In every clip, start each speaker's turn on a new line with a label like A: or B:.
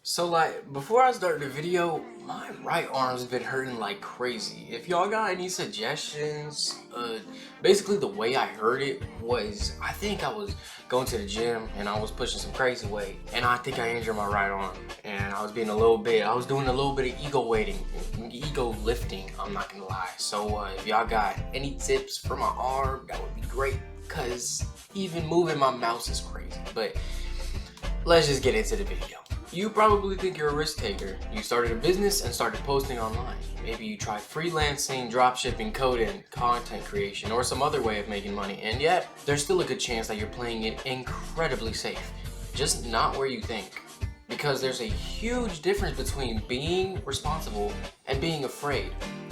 A: So like, before I start the video, my right arm's been hurting like crazy. If y'all got any suggestions, basically the way I heard it was, I think I was going to the gym and I was pushing some crazy weight and I think I injured my right arm and I was doing a little bit of ego lifting, I'm not gonna lie. So if y'all got any tips for my arm, that would be great, cause even moving my mouse is crazy. But let's just get into the video. You probably think you're a risk taker. You started a business and started posting online. Maybe you tried freelancing, dropshipping, coding, content creation, or some other way of making money, and yet there's still a good chance that you're playing it incredibly safe. Just not where you think. Because there's a huge difference between being responsible and being afraid.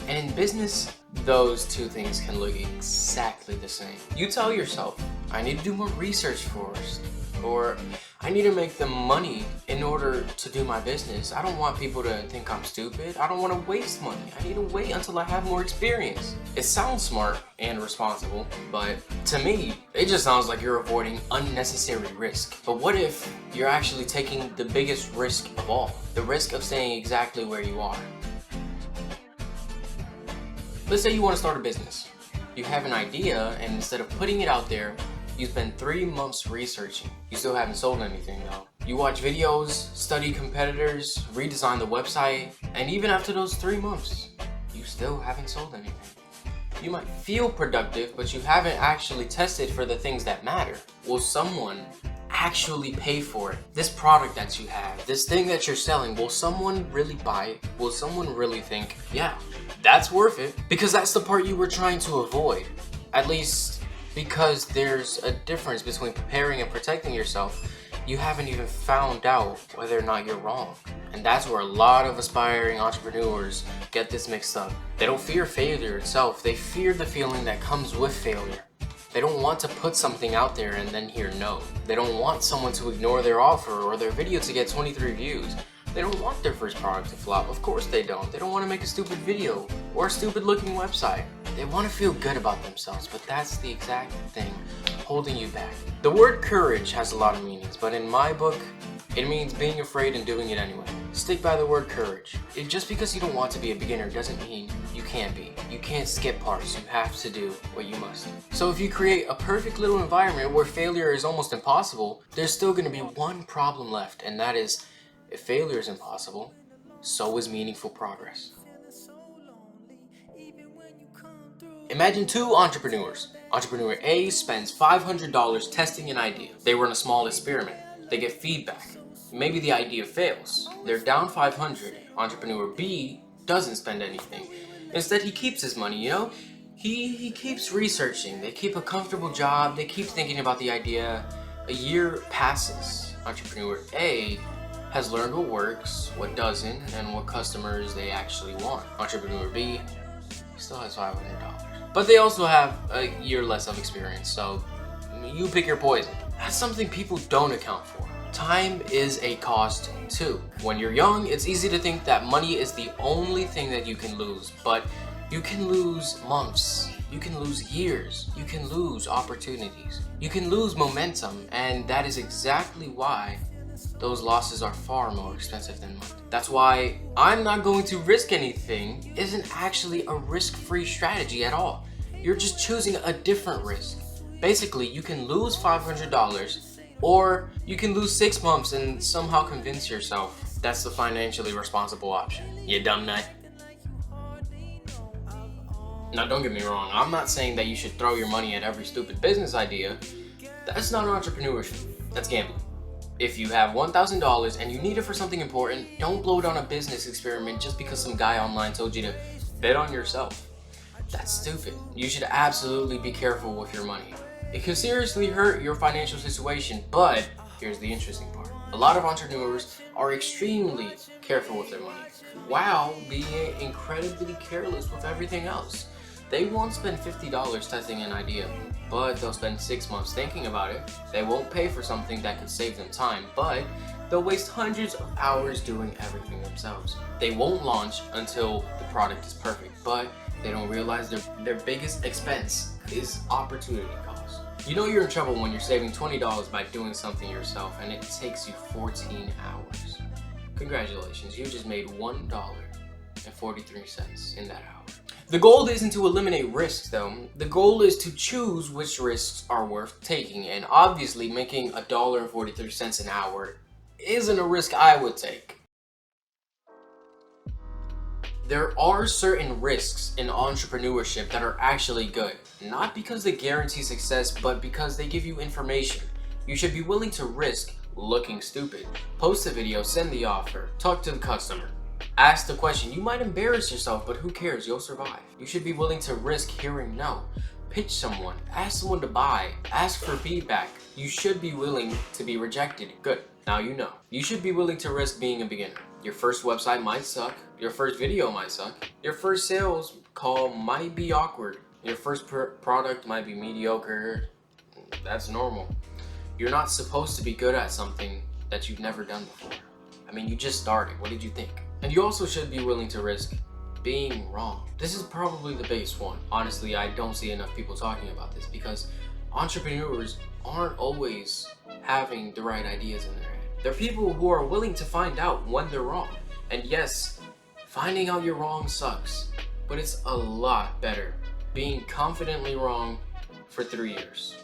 A: And in business, those two things can look exactly the same. You tell yourself, I need to do more research first, or I need to make the money in order to do my business. I don't want people to think I'm stupid. I don't want to waste money. I need to wait until I have more experience. It sounds smart and responsible, but to me, it just sounds like you're avoiding unnecessary risk. But what if you're actually taking the biggest risk of all? The risk of staying exactly where you are. Let's say you want to start a business. You have an idea, and instead of putting it out there, you spend 3 months researching. You still haven't sold anything though. You watch videos, study competitors, redesign the website, and even after those 3 months, you still haven't sold anything. You might feel productive, but you haven't actually tested for the things that matter. Will someone actually pay for it? This product that you have, this thing that you're selling, will someone really buy it? Will someone really think, yeah, that's worth it? Because that's the part you were trying to avoid. At least, because there's a difference between preparing and protecting yourself. You haven't even found out whether or not you're wrong. And that's where a lot of aspiring entrepreneurs get this mixed up. They don't fear failure itself, they fear the feeling that comes with failure. They don't want to put something out there and then hear no. They don't want someone to ignore their offer or their video to get 23 views. They don't want their first product to flop. Of course they don't. They don't want to make a stupid video or a stupid looking website. They want to feel good about themselves, but that's the exact thing holding you back. The word courage has a lot of meanings, but in my book, it means being afraid and doing it anyway. Stick by the word courage. Just because you don't want to be a beginner doesn't mean you can't be. You can't skip parts. You have to do what you must. So if you create a perfect little environment where failure is almost impossible, there's still going to be one problem left, and that is, if failure is impossible, so is meaningful progress. Imagine two entrepreneurs. Entrepreneur A spends $500 testing an idea. They run a small experiment. They get feedback. Maybe the idea fails. They're down $500. Entrepreneur B doesn't spend anything. Instead, he keeps his money, you know? He keeps researching. They keep a comfortable job. They keep thinking about the idea. A year passes. Entrepreneur A has learned what works, what doesn't, and what customers they actually want. Entrepreneur B still has $500. But they also have a year less of experience, so you pick your poison. That's something people don't account for. Time is a cost too. When you're young, it's easy to think that money is the only thing that you can lose, but you can lose months, you can lose years, you can lose opportunities, you can lose momentum, and that is exactly why those losses are far more expensive than money. That's why I'm not going to risk anything isn't actually a risk-free strategy at all. You're just choosing a different risk. Basically, you can lose $500 or you can lose 6 months and somehow convince yourself that's the financially responsible option. You dumb nut. Now don't get me wrong, I'm not saying that you should throw your money at every stupid business idea. That's not entrepreneurship, that's gambling. If you have $1,000 and you need it for something important, don't blow it on a business experiment just because some guy online told you to bet on yourself. That's stupid. You should absolutely be careful with your money. It can seriously hurt your financial situation, but here's the interesting part. A lot of entrepreneurs are extremely careful with their money, while being incredibly careless with everything else. They won't spend $50 testing an idea, but they'll spend 6 months thinking about it. They won't pay for something that could save them time, but they'll waste hundreds of hours doing everything themselves. They won't launch until the product is perfect, but they don't realize their biggest expense is opportunity cost. You know you're in trouble when you're saving $20 by doing something yourself and it takes you 14 hours. Congratulations, you just made $1.43 in that hour. The goal isn't to eliminate risks though. The goal is to choose which risks are worth taking, and obviously making $1.43 an hour isn't a risk I would take. There are certain risks in entrepreneurship that are actually good, not because they guarantee success, but because they give you information. You should be willing to risk looking stupid. Post a video, send the offer, talk to the customer, ask the question. You might embarrass yourself, but who cares? You'll survive. You should be willing to risk hearing no. Pitch someone, ask someone to buy, ask for feedback. You should be willing to be rejected. Good, now you know. You should be willing to risk being a beginner. Your first website might suck, your first video might suck, your first sales call might be awkward, your first product might be mediocre. That's normal. You're not supposed to be good at something that you've never done before. I mean, you just started. What did you think? And you also should be willing to risk being wrong. This is probably the biggest one. Honestly, I don't see enough people talking about this because entrepreneurs aren't always having the right ideas in their head. They're people who are willing to find out when they're wrong. And yes, finding out you're wrong sucks, but it's a lot better being confidently wrong for 3 years.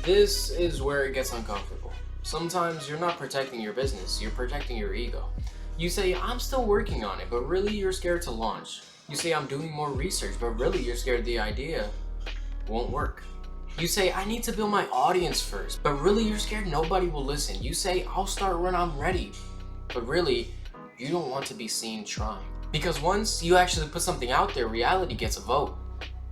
A: This is where it gets uncomfortable. Sometimes you're not protecting your business, you're protecting your ego. You say, I'm still working on it, but really you're scared to launch. You say, I'm doing more research, but really you're scared the idea won't work. You say, I need to build my audience first, but really you're scared nobody will listen. You say, I'll start when I'm ready, but really you don't want to be seen trying. Because once you actually put something out there, reality gets a vote.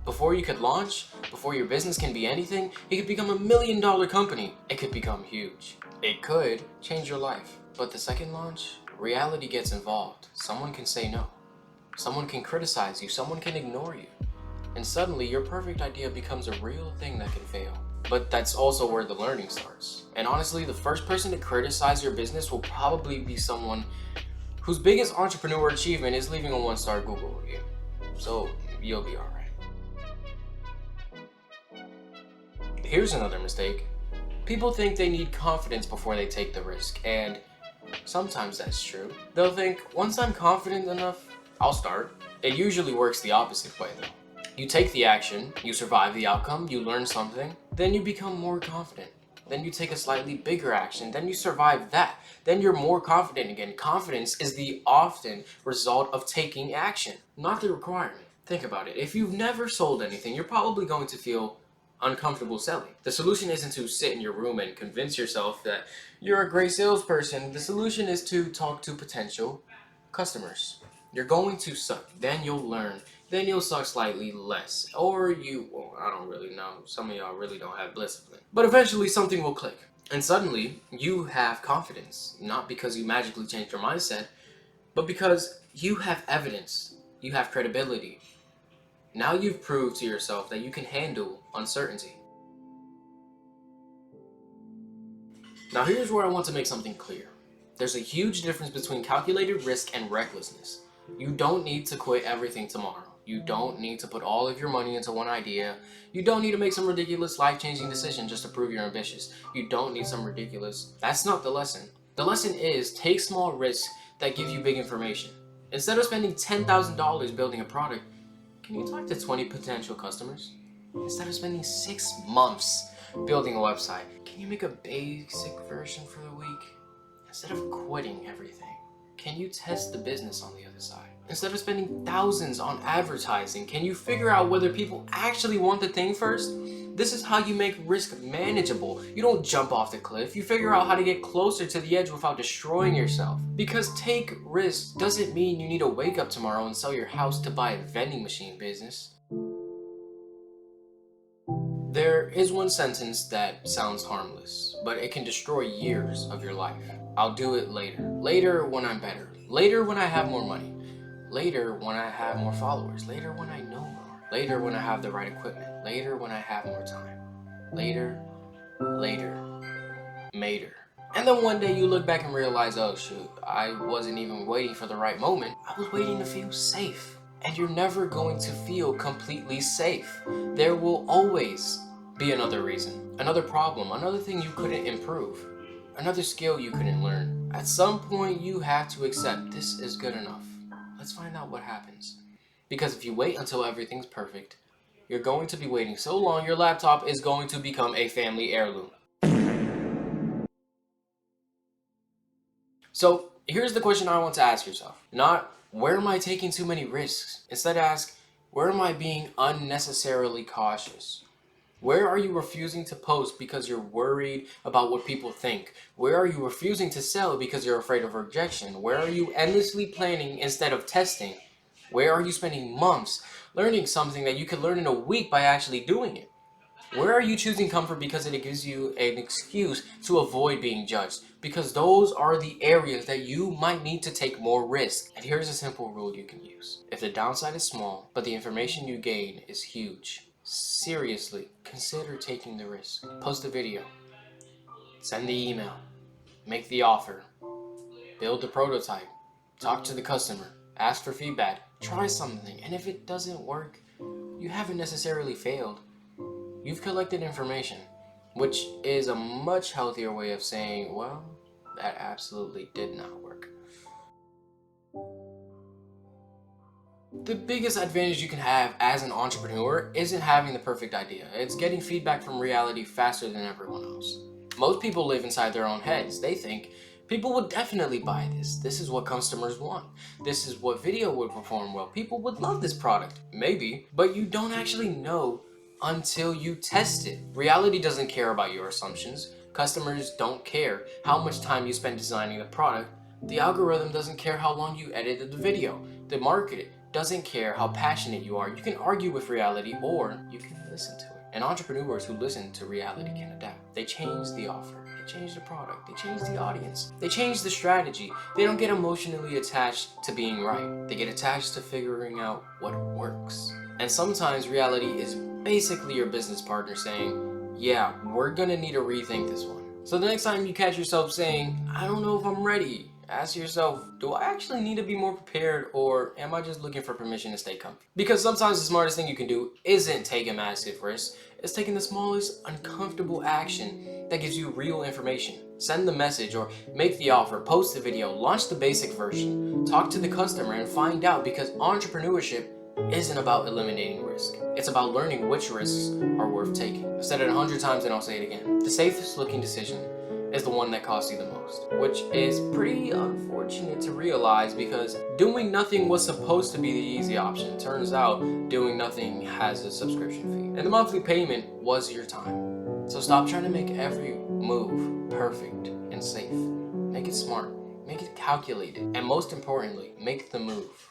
A: Before you could launch, before your business can be anything, it could become $1 million company. It could become huge. It could change your life. But the second launch, reality gets involved. Someone can say no. Someone can criticize you. Someone can ignore you. And suddenly your perfect idea becomes a real thing that can fail. But that's also where the learning starts. And honestly, the first person to criticize your business will probably be someone whose biggest entrepreneur achievement is leaving a 1-star Google review. So you'll be alright. Here's another mistake. People think they need confidence before they take the risk, and sometimes that's true. They'll think, once I'm confident enough, I'll start. It usually works the opposite way though. You take the action, you survive the outcome, you learn something, then you become more confident. Then you take a slightly bigger action, then you survive that. Then you're more confident again. Confidence is the often result of taking action, not the requirement. Think about it. If you've never sold anything, you're probably going to feel uncomfortable selling. The solution isn't to sit in your room and convince yourself that you're a great salesperson. The solution is to talk to potential customers. You're going to suck, then you'll learn, then you'll suck slightly less. Or I don't really know. Some of y'all really don't have discipline. But eventually something will click. And suddenly you have confidence, not because you magically changed your mindset, but because you have evidence, you have credibility. Now you've proved to yourself that you can handle uncertainty. Now here's where I want to make something clear. There's a huge difference between calculated risk and recklessness. You don't need to quit everything tomorrow. You don't need to put all of your money into one idea. You don't need to make some ridiculous life-changing decision just to prove you're ambitious. You don't need some ridiculous... That's not the lesson. The lesson is take small risks that give you big information. Instead of spending $10,000 building a product, can you talk to 20 potential customers? Instead of spending 6 months building a website, can you make a basic version for the week? Instead of quitting everything, can you test the business on the other side? Instead of spending thousands on advertising, can you figure out whether people actually want the thing first? This is how you make risk manageable. You don't jump off the cliff. You figure out how to get closer to the edge without destroying yourself. Because take risks doesn't mean you need to wake up tomorrow and sell your house to buy a vending machine business. There is one sentence that sounds harmless, but it can destroy years of your life. I'll do it later. Later when I'm better. Later when I have more money. Later when I have more followers. Later when I know more. Later when I have the right equipment. Later when I have more time. Later. Mater. And then one day you look back and realize, oh shoot, I wasn't even waiting for the right moment. I was waiting to feel safe. And you're never going to feel completely safe. There will always be another reason, another problem, another thing you couldn't improve. another skill you couldn't learn. At some point, you have to accept this is good enough. Let's find out what happens. Because if you wait until everything's perfect, you're going to be waiting so long your laptop is going to become a family heirloom. So here's the question I want to ask yourself. Not, where am I taking too many risks? Instead ask, where am I being unnecessarily cautious? Where are you refusing to post because you're worried about what people think? Where are you refusing to sell because you're afraid of rejection? Where are you endlessly planning instead of testing? Where are you spending months learning something that you could learn in a week by actually doing it? Where are you choosing comfort because it gives you an excuse to avoid being judged? Because those are the areas that you might need to take more risk. And here's a simple rule you can use. If the downside is small, but the information you gain is huge, seriously, consider taking the risk. Post a video, send the email, make the offer, build the prototype, talk to the customer, ask for feedback, try something, and if it doesn't work, you haven't necessarily failed. You've collected information, which is a much healthier way of saying, well, that absolutely did not work. The biggest advantage you can have as an entrepreneur isn't having the perfect idea. It's getting feedback from reality faster than everyone else. Most people live inside their own heads. They think, people would definitely buy this. This is what customers want. This is what video would perform well. People would love this product. Maybe, but you don't actually know until you test it. Reality doesn't care about your assumptions. Customers don't care how much time you spend designing the product. The algorithm doesn't care how long you edited the video. The market doesn't care how passionate you are. You can argue with reality or you can listen to it. And entrepreneurs who listen to reality can adapt. They change the offer, they change the product, they change the audience, they change the strategy. They don't get emotionally attached to being right. They get attached to figuring out what works. And sometimes reality is basically your business partner saying, yeah, we're gonna need to rethink this one. So the next time you catch yourself saying, I don't know if I'm ready, ask yourself, do I actually need to be more prepared, or am I just looking for permission to stay comfy? Because sometimes the smartest thing you can do isn't take a massive risk, it's taking the smallest uncomfortable action that gives you real information. Send the message or make the offer, post the video, launch the basic version, talk to the customer and find out, because entrepreneurship isn't about eliminating risk. It's about learning which risks are worth taking. I've said it 100 times and I'll say it again. The safest looking decision is the one that costs you the most, which is pretty unfortunate to realize, because doing nothing was supposed to be the easy option. Turns out doing nothing has a subscription fee, and the monthly payment was your time. So stop trying to make every move perfect and safe. Make it smart, make it calculated, and most importantly, make the move.